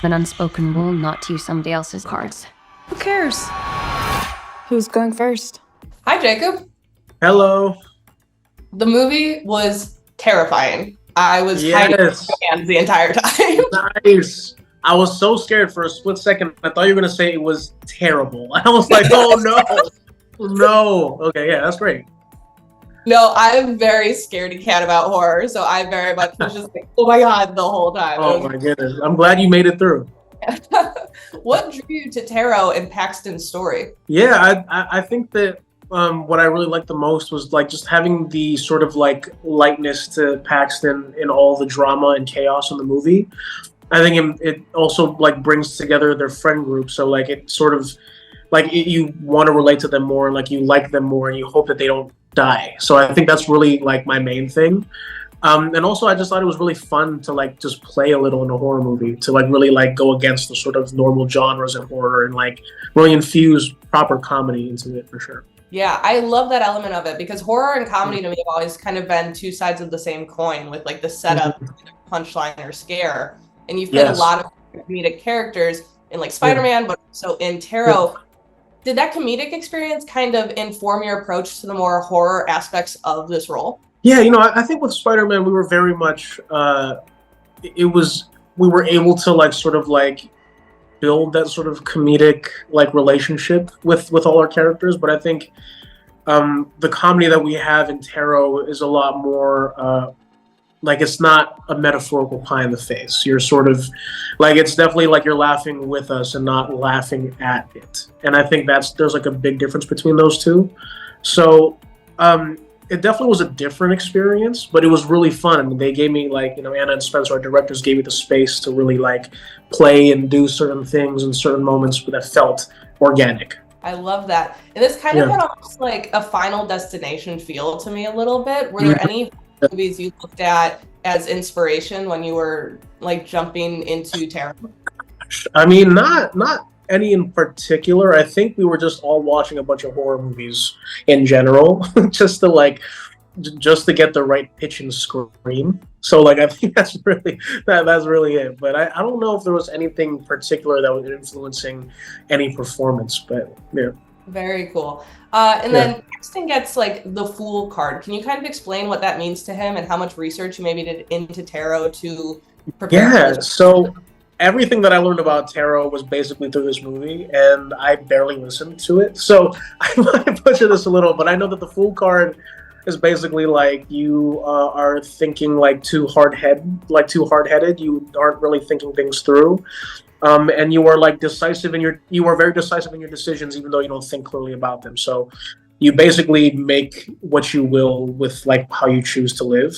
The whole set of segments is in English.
an unspoken rule not to use somebody else's cards. Who cares? Who's going first? Hi, Jacob. Hello. The movie was terrifying. I was hiding my hands the entire time. Nice. I was so scared for a split second. I thought you were going to say it was terrible. I was like, oh, no. No. Okay, yeah, that's great. No, I'm very scaredy cat about horror, so I very much was just like, oh my God, the whole time. Oh my goodness. I'm glad you made it through. What drew you to Taro and Paxton's story? Yeah, I think that what I really liked the most was like just having the sort of like lightness to Paxton in all the drama and chaos in the movie. I think it also like brings together their friend group. So like it sort of like you want to relate to them more, like you like them more, and you hope that they don't die. So I think that's really like my main thing. And also I just thought it was really fun to like just play a little in a horror movie, to like really like go against the sort of normal genres in horror and like really infuse proper comedy into it for sure. Yeah, I love that element of it because horror and comedy to me have always kind of been two sides of the same coin with like the setup, punchline or scare. And you've got a lot of comedic characters in like Spider-Man, but also in Taro. Did that comedic experience kind of inform your approach to the more horror aspects of this role? Yeah, you know, I think with Spider-Man, we were very much, we were able to like sort of like build that sort of comedic like relationship with all our characters. But I think the comedy that we have in Taro is a lot more, like it's not a metaphorical pie in the face. You're sort of like, it's definitely like you're laughing with us and not laughing at it. And I think there's like a big difference between those two. So it definitely was a different experience, but it was really fun. I mean, they gave me like, you know, Anna and Spencer, our directors, gave me the space to really like play and do certain things in certain moments that felt organic. I love that. And this kind of had almost like a Final Destination feel to me a little bit. Were there any movies you looked at as inspiration when you were like jumping into Taro? I mean, not any in particular. I think we were just all watching a bunch of horror movies in general, just to get the right pitch and scream. So like I think that's really it. But I don't know if there was anything particular that was influencing any performance. But yeah. Very cool. And then Paxton gets like the Fool card. Can you kind of explain what that means to him and how much research you maybe did into Taro to prepare? Yeah, so everything that I learned about Taro was basically through this movie, and I barely listened to it. So I might butcher this a little, but I know that the Fool card is basically like you are thinking like too hard-headed. You aren't really thinking things through. And you are like you are very decisive in your decisions, even though you don't think clearly about them. So you basically make what you will with like how you choose to live.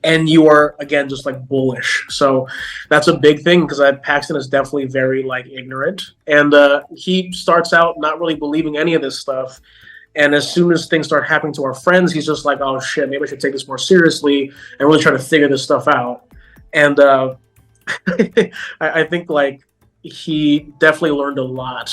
And you are, again, just like bullish. So that's a big thing because Paxton is definitely very like ignorant. And he starts out not really believing any of this stuff. And as soon as things start happening to our friends, he's just like, oh shit, maybe I should take this more seriously and really try to figure this stuff out. And I think like he definitely learned a lot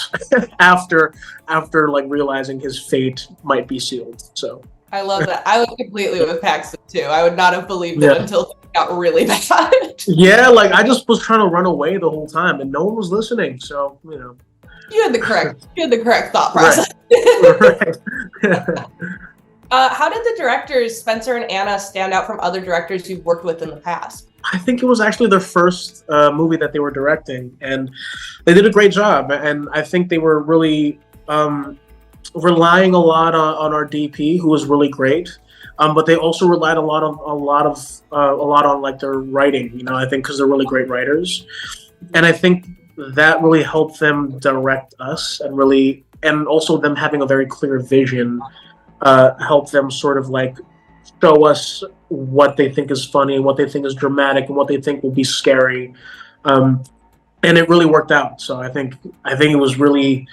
after like realizing his fate might be sealed. So I love that. I was completely with Paxton too. I would not have believed it until it got really bad. Yeah, like I just was trying to run away the whole time and no one was listening. So, you know. You had the correct thought process. Right. How did the directors, Spencer and Anna, stand out from other directors you've worked with in the past? I think it was actually their first movie that they were directing, and they did a great job. And I think they were really relying a lot on our DP, who was really great. But they also relied a lot on like their writing. You know, I think because they're really great writers, and I think that really helped them direct us, and also them having a very clear vision helped them sort of like show us what they think is funny, what they think is dramatic, and what they think will be scary. And it really worked out. So I think it was really,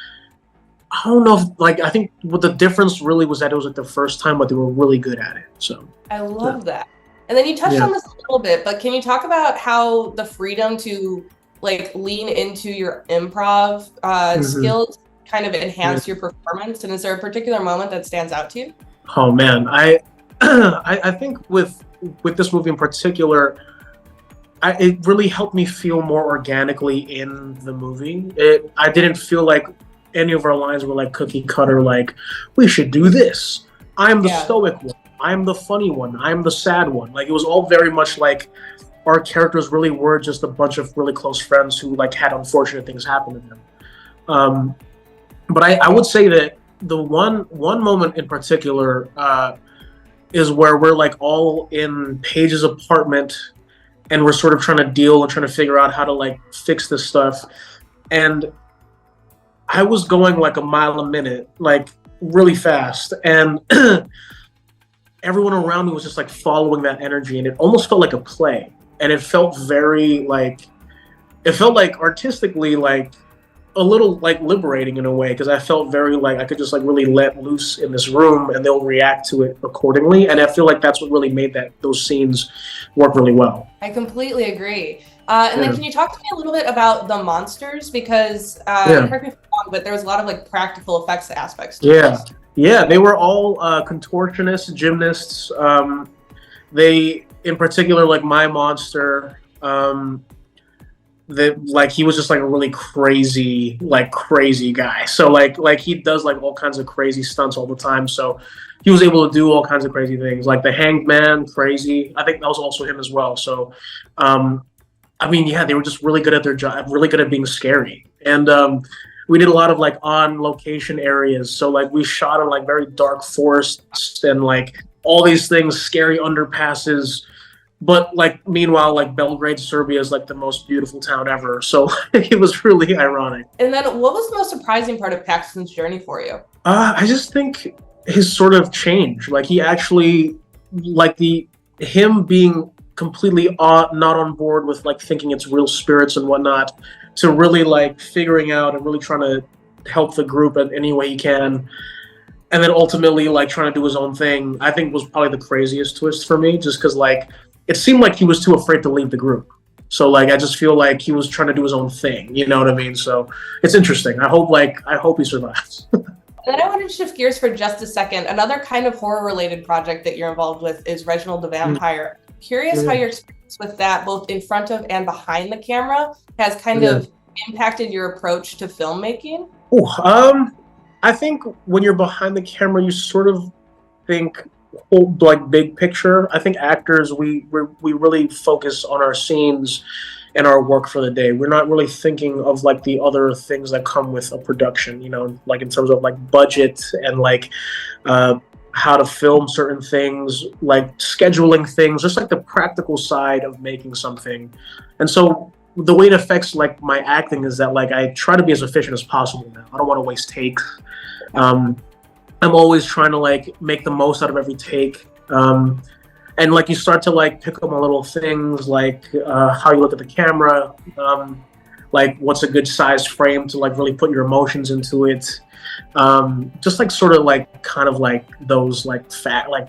I don't know, I think what the difference really was that it was like the first time, but they were really good at it. So I love that. And then you touched on this a little bit, but can you talk about how the freedom to like lean into your improv skills kind of enhance your performance? And is there a particular moment that stands out to you? Oh man, I think with this movie in particular, it really helped me feel more organically in the movie. I didn't feel like any of our lines were like cookie cutter, like, we should do this. I'm the stoic one. I'm the funny one. I'm the sad one. Like, it was all very much like our characters really were just a bunch of really close friends who like had unfortunate things happen to them. But I would say that the one moment in particular is where we're like all in Paige's apartment and we're sort of trying to deal and trying to figure out how to like fix this stuff. And I was going like a mile a minute, like really fast. And everyone around me was just like following that energy. And it almost felt like a play. And it felt very like, it felt like artistically like a little like liberating in a way, because I felt very like I could just like really let loose in this room and they'll react to it accordingly. And I feel like that's what really made those scenes work really well. I completely agree. And then can you talk to me a little bit about the monsters? Because correct me if I'm wrong, but there was a lot of like practical effects aspects to this. Yeah, they were all contortionists, gymnasts. They, in particular, like my monster, like he was just like a really crazy guy. So like he does like all kinds of crazy stunts all the time. So he was able to do all kinds of crazy things, like the Hanged Man, crazy. I think that was also him as well. So, I mean, yeah, they were just really good at their job, really good at being scary. And we did a lot of like on location areas. So like we shot in like very dark forests and like all these things, scary underpasses. But like meanwhile, like Belgrade, Serbia is like the most beautiful town ever. So it was really ironic. And then what was the most surprising part of Paxton's journey for you? I just think his sort of change. Like he actually, like him being completely not on board with like thinking it's real spirits and whatnot, to really like figuring out and really trying to help the group in any way he can. And then ultimately like trying to do his own thing, I think was probably the craziest twist for me, just because like it seemed like he was too afraid to leave the group. So like I just feel like he was trying to do his own thing, you know what I mean? So it's interesting. I hope he survives. Then I wanted to shift gears for just a second. Another kind of horror related project that you're involved with is Reginald the Vampire. Curious how your experience with that, both in front of and behind the camera, has kind of impacted your approach to filmmaking? I think when you're behind the camera, you sort of think like big picture. I think actors, we really focus on our scenes and our work for the day. We're not really thinking of like the other things that come with a production, you know, like in terms of like budget and like how to film certain things, like scheduling things, just like the practical side of making something. And so the way it affects like my acting is that like I try to be as efficient as possible now. I don't want to waste takes. I'm always trying to like make the most out of every take. And like you start to like pick up on little things like how you look at the camera, like what's a good size frame to like really put your emotions into it. Just like sort of like kind of like those like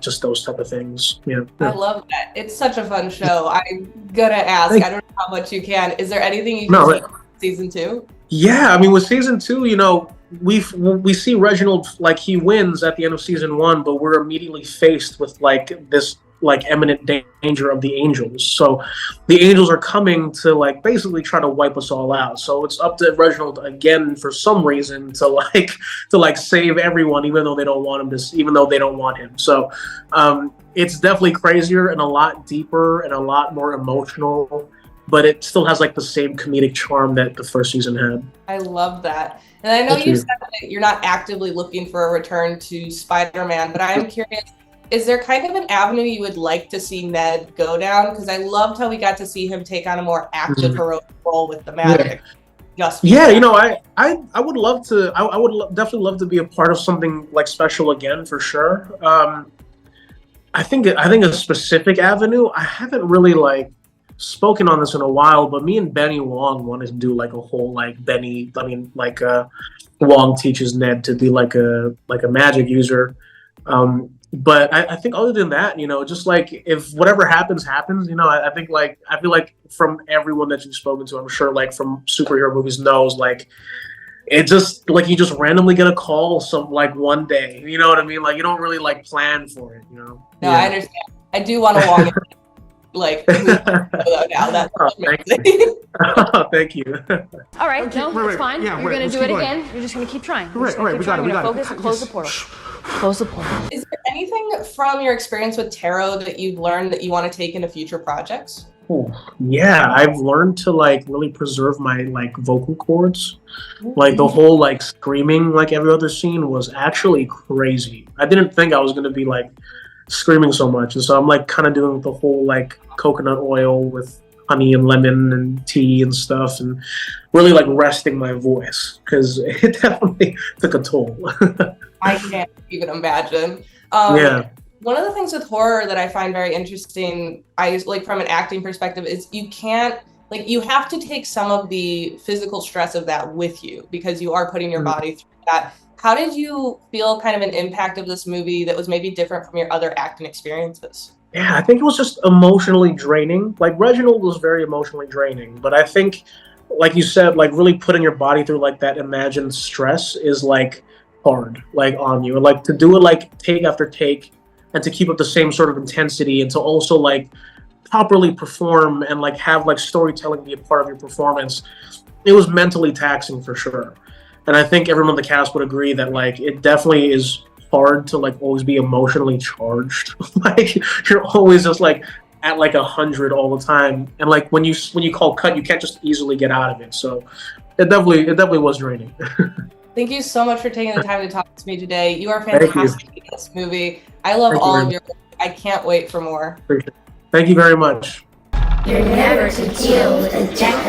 just those type of things. Yeah. I love that. It's such a fun show. I'm gonna ask, I don't know how much you can. Is there anything you can see season 2? Yeah, I mean with season 2, you know, we see Reginald, like he wins at the end of season 1, but we're immediately faced with like this like imminent danger of the angels. So the angels are coming to like basically try to wipe us all out. So it's up to Reginald again for some reason to like save everyone, even though they don't want him to, even though they don't want him. So it's definitely crazier and a lot deeper and a lot more emotional, but it still has like the same comedic charm that the first season had. I love that. And I know you said that you're not actively looking for a return to Spider-Man, but I am curious, is there kind of an avenue you would like to see Ned go down? Because I loved how we got to see him take on a more active, heroic role with the magic. Yeah, you know, I would love to. I would definitely love to be a part of something like special again for sure. I think a specific avenue. I haven't really like spoken on this in a while, but me and Benny Wong wanted to do like a whole like Wong teaches Ned to be like a magic user. But I think other than that, you know, just like if whatever happens, you know, I feel like from everyone that you've spoken to, I'm sure like from superhero movies knows, like it just like you just randomly get a call some like one day, you know what I mean? Like you don't really like plan for it, you know? No, yeah. I understand. I do want to walk in. like now. That's amazing. Thank you. All right, Okay, no, wait, it's fine. yeah, You're wait, gonna let's do keep it going. again. You're just gonna keep trying. Right, we got it. Focus and close the portal. Close the portal. Is there anything from your experience with tarot that you've learned that you want to take into future projects? Oh, yeah, I've learned to like really preserve my like vocal cords. Like the whole like screaming like every other scene was actually crazy. I didn't think I was gonna be like screaming so much, and so I'm like kind of doing the whole like coconut oil with honey and lemon and tea and stuff, and really like resting my voice because it definitely took a toll. I can't even imagine. Yeah. One of the things with horror that I find very interesting, I like from an acting perspective, is you can't like you have to take some of the physical stress of that with you because you are putting your body through that. How did you feel kind of an impact of this movie that was maybe different from your other acting experiences? Yeah, I think it was just emotionally draining. Like Reginald was very emotionally draining, but I think, like you said, like really putting your body through like that imagined stress is like hard, like on you. And like to do it like take after take and to keep up the same sort of intensity and to also like properly perform and like have like storytelling be a part of your performance, it was mentally taxing for sure. And I think everyone in the cast would agree that like it definitely is hard to like always be emotionally charged. Like you're always just like at like 100 all the time, and like when you call cut, you can't just easily get out of it. So it definitely was draining. Thank you so much for taking the time to talk to me today. You are fantastic in this movie. I love all of your work. I can't wait for more. Thank you very much. You're never to deal with a deck